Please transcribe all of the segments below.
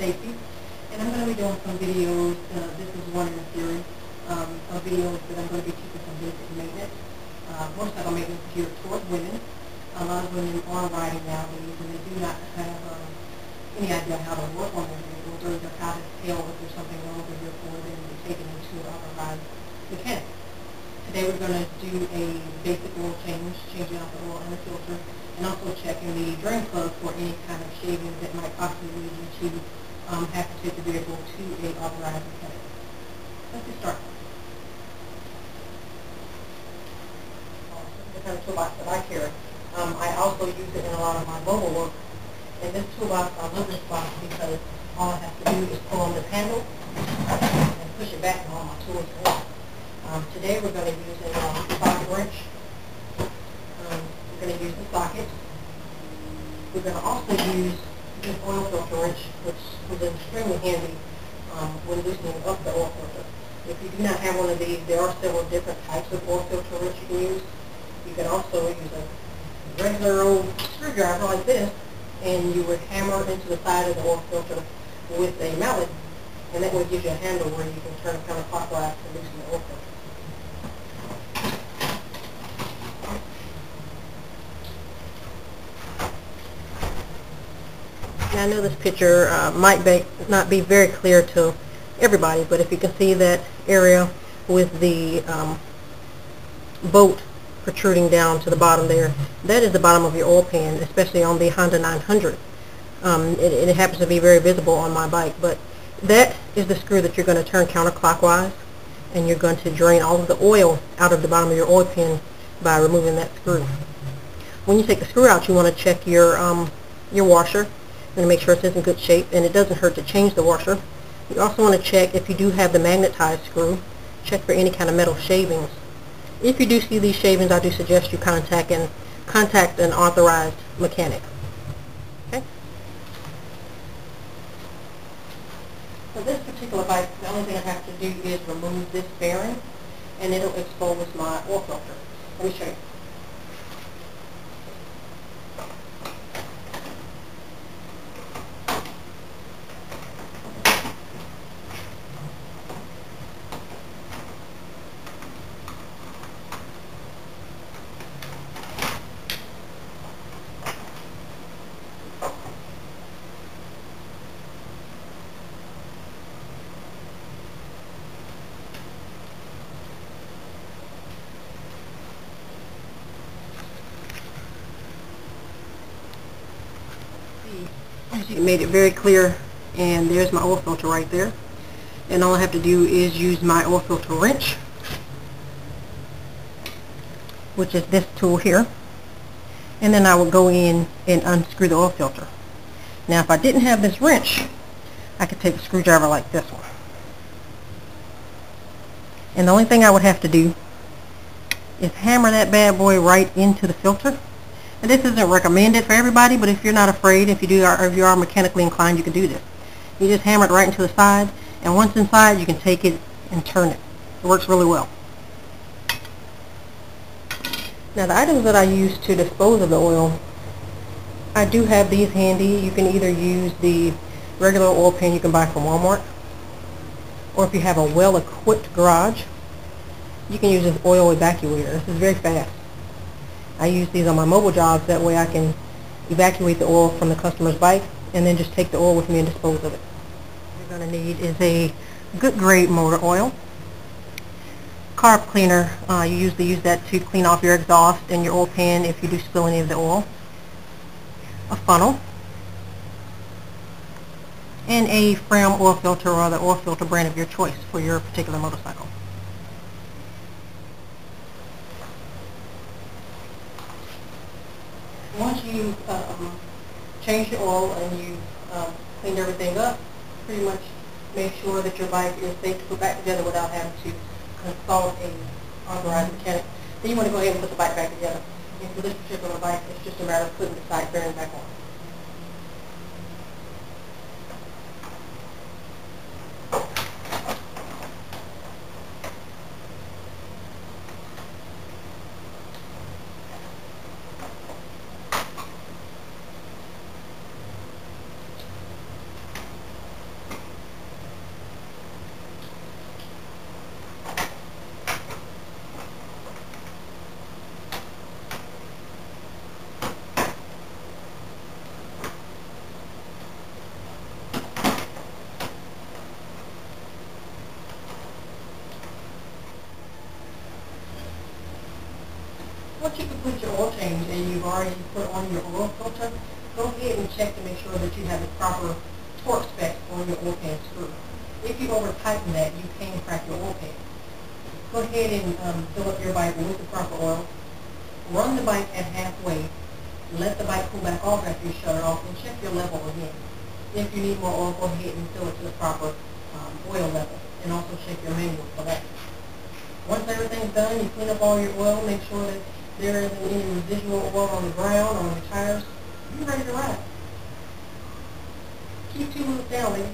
safety. And I'm going to be doing some videos. This is one in a series of videos that I'm going to be teaching some basic maintenance. Motorcycle maintenance geared towards women. A lot of women are riding nowadays, and they do not have any idea how to work on their vehicles or either how to tell if there's something wrong with their vehicle, and then be taken into an authorized mechanic. Today we're going to do a basic oil change, changing out the oil and the filter, and also checking the drain plug for any kind of shavings that might possibly lead you to have to take the vehicle to a authorized mechanic. Let's get started. The kind of toolbox that I carry. I also use it in a lot of my mobile work. In this toolbox, I love this box because all I have to do is pull on this handle and push it back, and all my tools are in. Today we're going to use a socket wrench. We're going to use the socket. We're going to also use this oil filter wrench, which is extremely handy when loosening up the oil filter. If you do not have one of these, there are several different types of oil filter wrench you can use. You can also use a regular old screwdriver like this, and you would hammer into the side of the oil filter with a mallet, and that will give you a handle where you can turn counterclockwise to loosen the oil filter. Now I know this picture might not be very clear to everybody, but if you can see that area with the bolt protruding down to the bottom there, that is the bottom of your oil pan, especially on the Honda 900. It happens to be very visible on my bike, but that is the screw that you're going to turn counterclockwise, and you're going to drain all of the oil out of the bottom of your oil pan by removing that screw. When you take the screw out, you want to check your washer and make sure it's in good shape, and it doesn't hurt to change the washer. You also want to check if you do have the magnetized screw. Check for any kind of metal shavings. If you do see these shavings, I do suggest you contact an authorized mechanic. Okay? For this particular bike, the only thing I have to do is remove this bearing, and it'll expose my oil filter. Let me show you. It made it very clear, and there's my oil filter right there. And all I have to do is use my oil filter wrench, which is this tool here, and then I will go in and unscrew the oil filter. Now if I didn't have this wrench, I could take a screwdriver like this one, and the only thing I would have to do is hammer that bad boy right into the filter. And this isn't recommended for everybody, but if you're not afraid, if you are mechanically inclined, you can do this. You just hammer it right into the side, and once inside, you can take it and turn it. It works really well. Now the items that I use to dispose of the oil, I do have these handy. You can either use the regular oil pan you can buy from Walmart, or if you have a well-equipped garage, you can use this oil evacuator. This is very fast. I use these on my mobile jobs, that way I can evacuate the oil from the customer's bike and then just take the oil with me and dispose of it. What you're going to need is a good grade motor oil, carb cleaner. You usually use that to clean off your exhaust and your oil pan if you do spill any of the oil, a funnel, and a Fram oil filter or the oil filter brand of your choice for your particular motorcycle. Once you change the oil and you cleaned everything up, pretty much make sure that your bike is safe to put back together without having to consult a authorized mechanic, then you want to go ahead and put the bike back together. And for this particular bike, it's just a matter of putting the side bearing back on. Once you complete your oil change and you've already put on your oil filter, go ahead and check to make sure that you have the proper torque spec on your oil pan screw. If you over tighten that, you can crack your oil pan. Go ahead and fill up your bike with the proper oil. Run the bike at halfway. Let the bike cool back off after you shut it off, and check your level again. If you need more oil, go ahead and fill it to the proper oil level, and also check your manual for that. Once everything's done, you clean up all your oil, make sure that there isn't any residual oil on the ground or on the tires. You're ready to ride. Keep 2 moves down, ladies.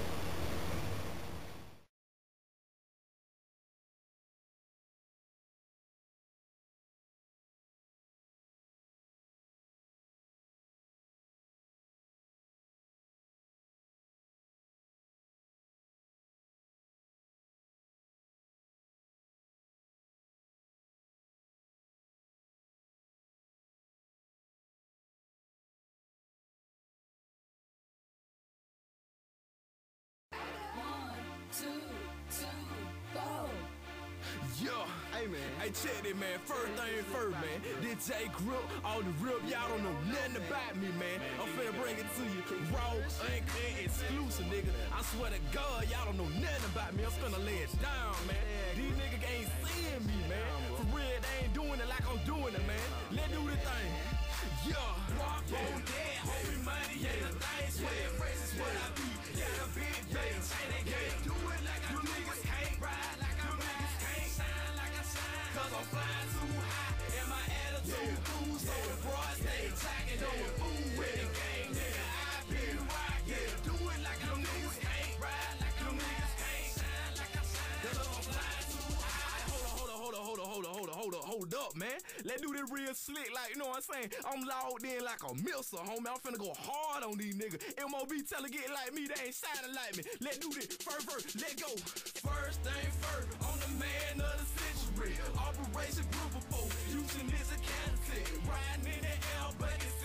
Hey man, hey check it man, first thing first man, this J Grip, all the rip, y'all don't know nothing about me man, I'm finna bring it to you, raw, uncut, exclusive nigga, I swear to God, y'all don't know nothing about me, I'm finna lay it down man, these niggas ain't seeing me man, for real they ain't doing it like I'm doing it man, let's do the thing, yeah, walk on that, homie money, yeah, the thing, swear, fresh is what I be, yeah, a big bitch, and they can't do it like I do, niggas can't ride like I ride, can't shine like I shine, cause I'm flying too high, and my attitude cool, so the broad stay talking, no fool with the game, nigga, I be rockin', do it like them niggas can't ride like them niggas can't shine like I shine, cause I'm flying too high. Hold up, man. Let's do this real slick, like, you know what I'm saying? I'm logged in like a missile, homie. I'm finna go hard on these niggas. MOB tell her get like me, they ain't shining like me. Let's do this, first, let go. First thing first, I'm the man of the century. Operation Group of 4, using this account, riding in the air, but it's